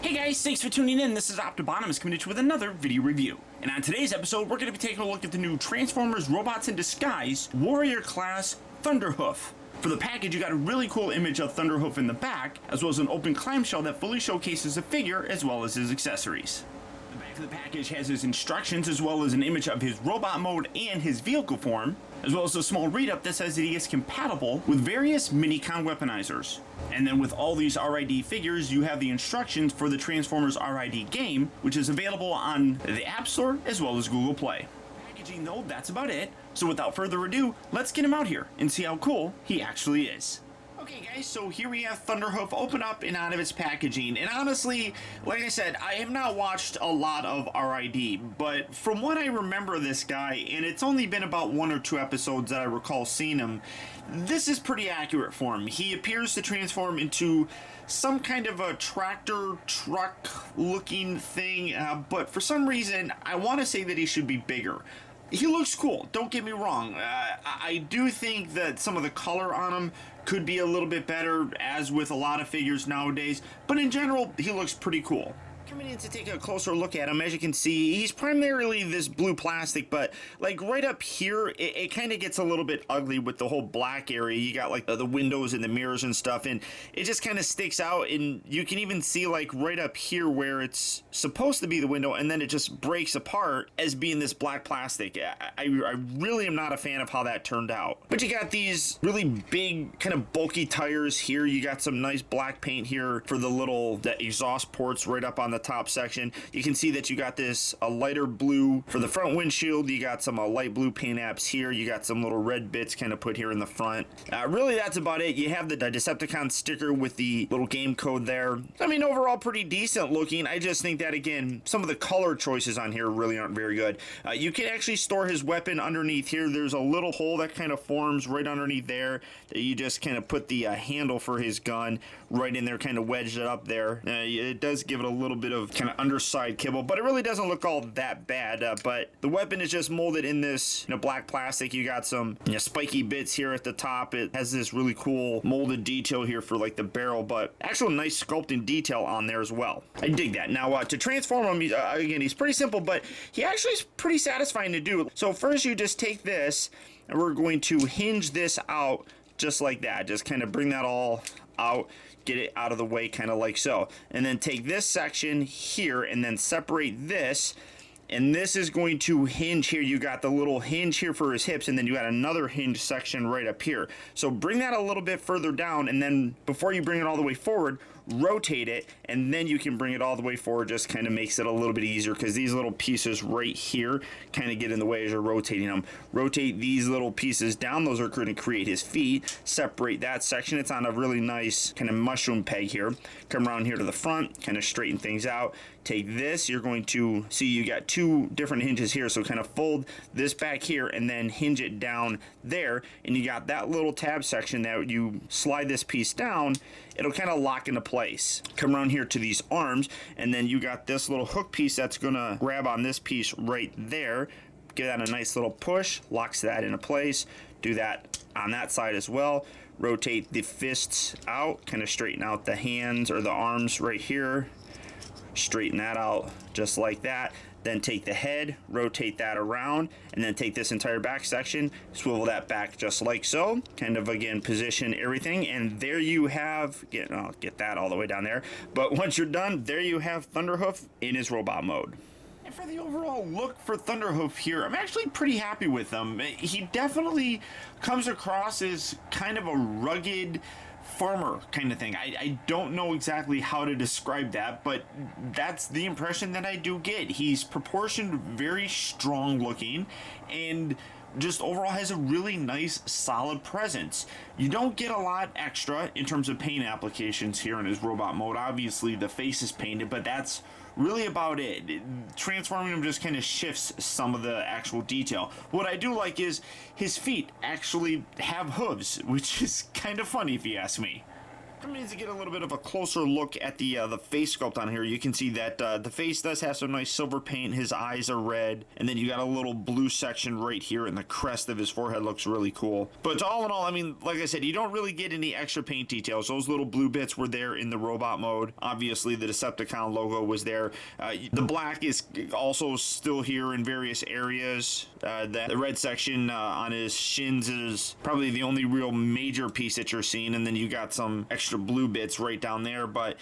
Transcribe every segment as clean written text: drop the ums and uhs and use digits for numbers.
Hey guys, thanks for tuning in. This is Optibotimus coming at you with another video review. And on today's episode, we're going to be taking a look at the new Transformers Robots in Disguise Warrior Class Thunderhoof. For the package, you got a really cool image of Thunderhoof in the back, as well as an open clamshell that fully showcases the figure as well as his accessories. The back of the package has his instructions as well as an image of his robot mode and his vehicle form, as well as a small read-up that says that he is compatible with various Minicon weaponizers. And then with all these RID figures, you have the instructions for the Transformers RID game, which is available on the App Store as well as Google Play. Packaging though, that's about it. So without further ado, let's get him out here and see how cool he actually is. Okay guys, so here we have Thunderhoof open up and out of its packaging, and honestly, like I said, I have not watched a lot of RID, but from what I remember of this guy, and it's only been about 1 or 2 episodes that I recall seeing him, this is pretty accurate for him. He appears to transform into some kind of a tractor truck looking thing, but for some reason, I want to say that he should be bigger. He looks cool, don't get me wrong. I do think that some of the color on him could be a little bit better, as with a lot of figures nowadays, but in general, he looks pretty cool. Coming in to take a closer look at him, as you can see, he's primarily this blue plastic, but like right up here, it kind of gets a little bit ugly with the whole black area. You got like the windows and the mirrors and stuff, and it just kind of sticks out, and you can even see like right up here where it's supposed to be the window, and then it just breaks apart as being this black plastic. I really am not a fan of how that turned out. But you got these really big, kind of bulky tires here. You got some nice black paint here for the exhaust ports right up on the top section. You can see that you got a lighter blue for the front windshield. You got some light blue paint apps here. You got some little red bits kind of put here in the front. Really, that's about it. You have the Decepticon sticker with the little game code there. I mean, overall, pretty decent looking. I just think that, again, some of the color choices on here really aren't very good. You can actually store his weapon underneath here. There's a little hole that kind of forms right underneath there that you just kind of put the handle for his gun right in there, kind of wedged it up there. It does give it a little bit of kind of underside kibble, but it really doesn't look all that bad. But the weapon is just molded in this black plastic. You got some spiky bits here at the top. It has this really cool molded detail here for like the barrel, but actual nice sculpting detail on there as well. I dig that. Now to transform him, again, he's pretty simple, but he actually is pretty satisfying to do. So first you just take this and we're going to hinge this out just like that. Just kind of bring that all out, get it out of the way, kind of like so, and then take this section here and then separate this, and this is going to hinge here. You got the little hinge here for his hips, and then you got another hinge section right up here. So bring that a little bit further down, and then before you bring it all the way forward, rotate it, and then you can bring it all the way forward. Just kind of makes it a little bit easier because these little pieces right here kind of get in the way as you're rotating them. Rotate these little pieces down. Those are going to create his feet. Separate that section. It's on a really nice kind of mushroom peg here. Come around here to the front, kind of straighten things out. Take this, you're going to see you got 2 different hinges here, so kind of fold this back here and then hinge it down there, and you got that little tab section that you slide this piece down, it'll kind of lock into place. Come around here to these arms, and then you got this little hook piece that's gonna grab on this piece right there. Give that a nice little push, locks that into place. Do that on that side as well. Rotate the fists out, kind of straighten out the hands or the arms right here. Straighten that out just like that. Then take the head, rotate that around, and then take this entire back section, swivel that back just like so. Kind of, again, position everything, and there you have, I'll get that all the way down there. But once you're done, there you have Thunderhoof in his robot mode. And for the overall look for Thunderhoof here, I'm actually pretty happy with him. He definitely comes across as kind of a rugged farmer kind of thing. I don't know exactly how to describe that, but that's the impression that I do get. He's proportioned, very strong looking, and just overall has a really nice solid presence. You don't get a lot extra in terms of paint applications here in his robot mode. Obviously the face is painted, but that's really about it. Transforming him just kind of shifts some of the actual detail. What I do like is his feet actually have hooves, which is kind of funny if you ask me. Coming in to get a little bit of a closer look at the face sculpt on here, you can see that the face does have some nice silver paint. His eyes are red, and then you got a little blue section right here, and the crest of his forehead looks really cool. But all in all, I mean, like I said, you don't really get any extra paint details. Those little blue bits were there in the robot mode. Obviously, the Decepticon logo was there. The black is also still here in various areas. The red section on his shins is probably the only real major piece that you're seeing, and then you got some extra blue bits right down there. But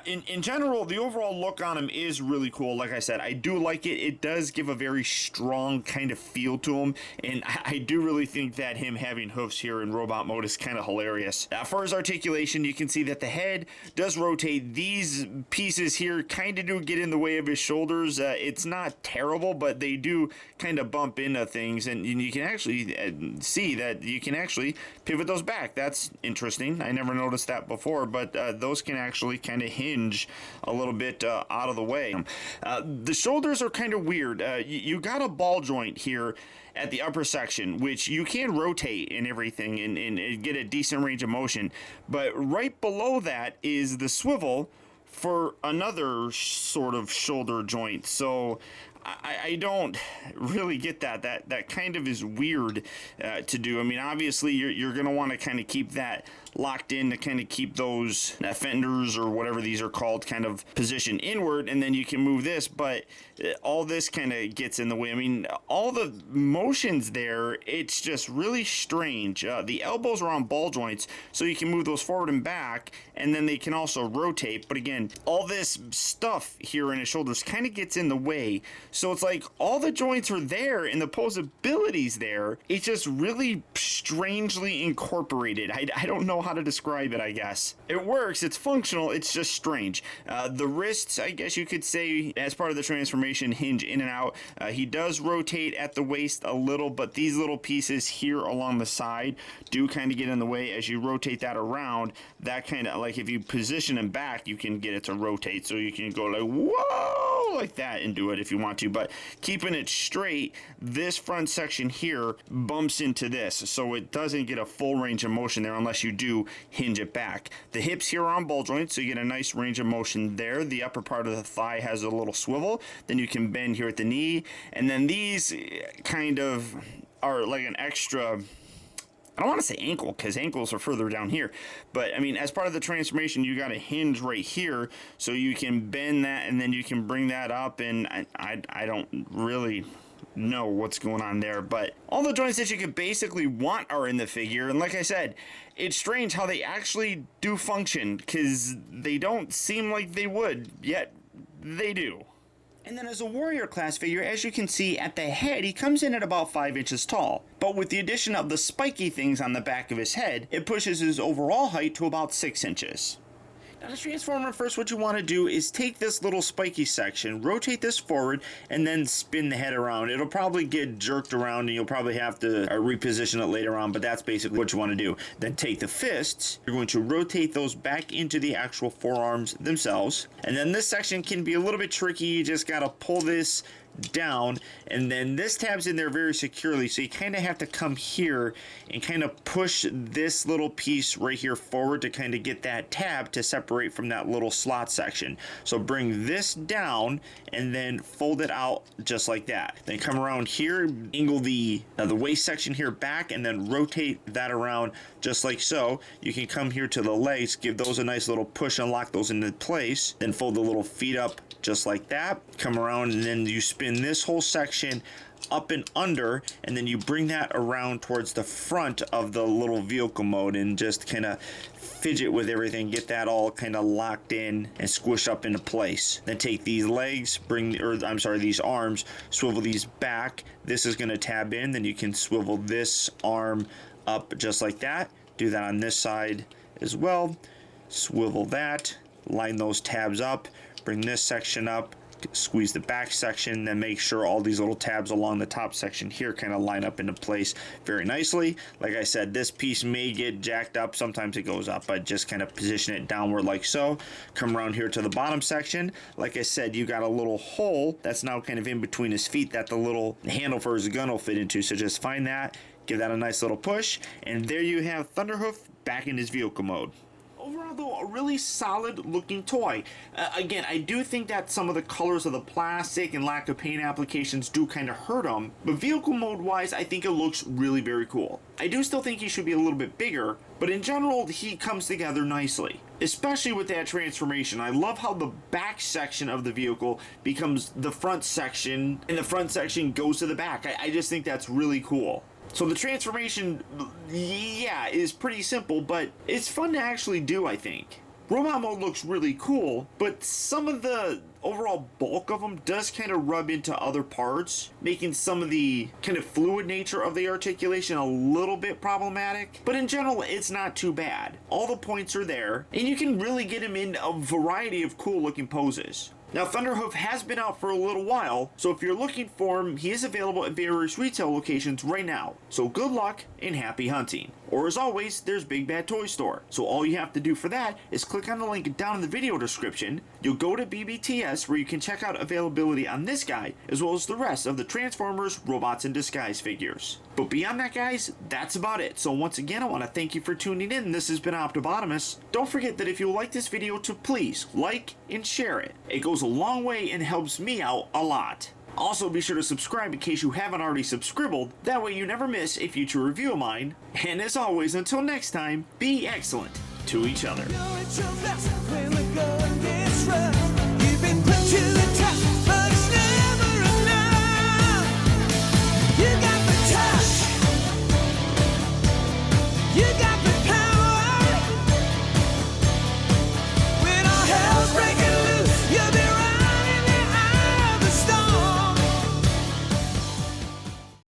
in general, the overall look on him is really cool. Like I said, I do like it. It does give a very strong kind of feel to him, and I do really think that him having hoofs here in robot mode is kind of hilarious. For his articulation, you can see that the head does rotate. These pieces here kind of do get in the way of his shoulders. It's not terrible, but they do kind of bump into things, and you can actually see that you can actually pivot those back. That's interesting. I never noticed that before, but those can actually kind of hinge a little bit out of the way. The shoulders are kind of weird. You got a ball joint here at the upper section, which you can rotate and everything and get a decent range of motion, but right below that is the swivel for another sort of shoulder joint. So I don't really get that. That kind of is weird to do. I mean, obviously, you're going to want to kind of keep that locked in to kind of keep those fenders or whatever these are called kind of positioned inward, and then you can move this, but all this kind of gets in the way. I mean, all the motions there, it's just really strange. The elbows are on ball joints, so you can move those forward and back, and then they can also rotate. But again, all this stuff here in his shoulders kind of gets in the way. So it's like all the joints are there and the posability's there. It's just really strangely incorporated. I don't know how to describe it, I guess. It works, it's functional, it's just strange. The wrists, I guess you could say, as part of the transformation, hinge in and out. He does rotate at the waist a little, but these little pieces here along the side do kind of get in the way. As you rotate that around, that kind of, like if you position him back, you can get it to rotate. So you can go like, whoa, like that and do it if you want to. But keeping it straight, this front section here bumps into this, so it doesn't get a full range of motion there unless you do hinge it back. The hips here are on ball joints, so you get a nice range of motion there. The upper part of the thigh has a little swivel, then you can bend here at the knee, and then these kind of are like an extra, I don't want to say ankle, because ankles are further down here, but I mean, as part of the transformation, you got a hinge right here, so you can bend that, and then you can bring that up, and I don't really know what's going on there, but all the joints that you could basically want are in the figure. And like I said, it's strange how they actually do function, because they don't seem like they would, yet they do. And then as a warrior class figure, as you can see at the head, he comes in at about 5 inches tall. But with the addition of the spiky things on the back of his head, it pushes his overall height to about 6 inches. Now to transform him, first what you want to do is take this little spiky section, rotate this forward, and then spin the head around. It'll probably get jerked around and you'll probably have to reposition it later on, but that's basically what you want to do. Then take the fists, you're going to rotate those back into the actual forearms themselves. And then this section can be a little bit tricky. You just got to pull this down, and then this tabs in there very securely, so you kind of have to come here and kind of push this little piece right here forward to kind of get that tab to separate from that little slot section. So bring this down and then fold it out just like that. Then come around here, angle the waist section here back, and then rotate that around just like so. You can come here to the legs, give those a nice little push and lock those into place, then fold the little feet up just like that. Come around and then you spin this whole section up and under, and then you bring that around towards the front of the little vehicle mode and just kind of fidget with everything, get that all kind of locked in and squished up into place. Then take these legs, these arms, swivel these back. This is going to tab in, then you can swivel this arm up just like that. Do that on this side as well. Swivel that, line those tabs up, bring this section up, squeeze the back section, then make sure all these little tabs along the top section here kind of line up into place very nicely. Like I said, this piece may get jacked up, sometimes it goes up, but just kind of position it downward like so. Come around here to the bottom section. Like I said, you got a little hole that's now kind of in between his feet that the little handle for his gun will fit into, so just find that, give that a nice little push, and there you have Thunderhoof back in his vehicle mode. overall, though, a really solid looking toy. Again, I do think that some of the colors of the plastic and lack of paint applications do kind of hurt him, but vehicle mode wise, I think it looks really very cool. I do still think he should be a little bit bigger, but in general, he comes together nicely, especially with that transformation. I love how the back section of the vehicle becomes the front section, and the front section goes to the back. I just think that's really cool. So the transformation, yeah, is pretty simple, but it's fun to actually do, I think. Robot mode looks really cool, but some of the overall bulk of them does kind of rub into other parts, making some of the kind of fluid nature of the articulation a little bit problematic. But in general, it's not too bad. All the points are there, and you can really get him in a variety of cool looking poses. Now, Thunderhoof has been out for a little while, so if you're looking for him, he is available at various retail locations right now. So good luck and happy hunting. Or as always, there's Big Bad Toy Store. So all you have to do for that is click on the link down in the video description. You'll go to BBTS where you can check out availability on this guy, as well as the rest of the Transformers Robots in Disguise figures. But beyond that, guys, that's about it. So once again, I want to thank you for tuning in. This has been Optibotimus. Don't forget that if you like this video, to please like and share it. It goes a long way and helps me out a lot. Also, be sure to subscribe in case you haven't already subscribed. That way you never miss a future review of mine. And as always, until next time, be excellent to each other.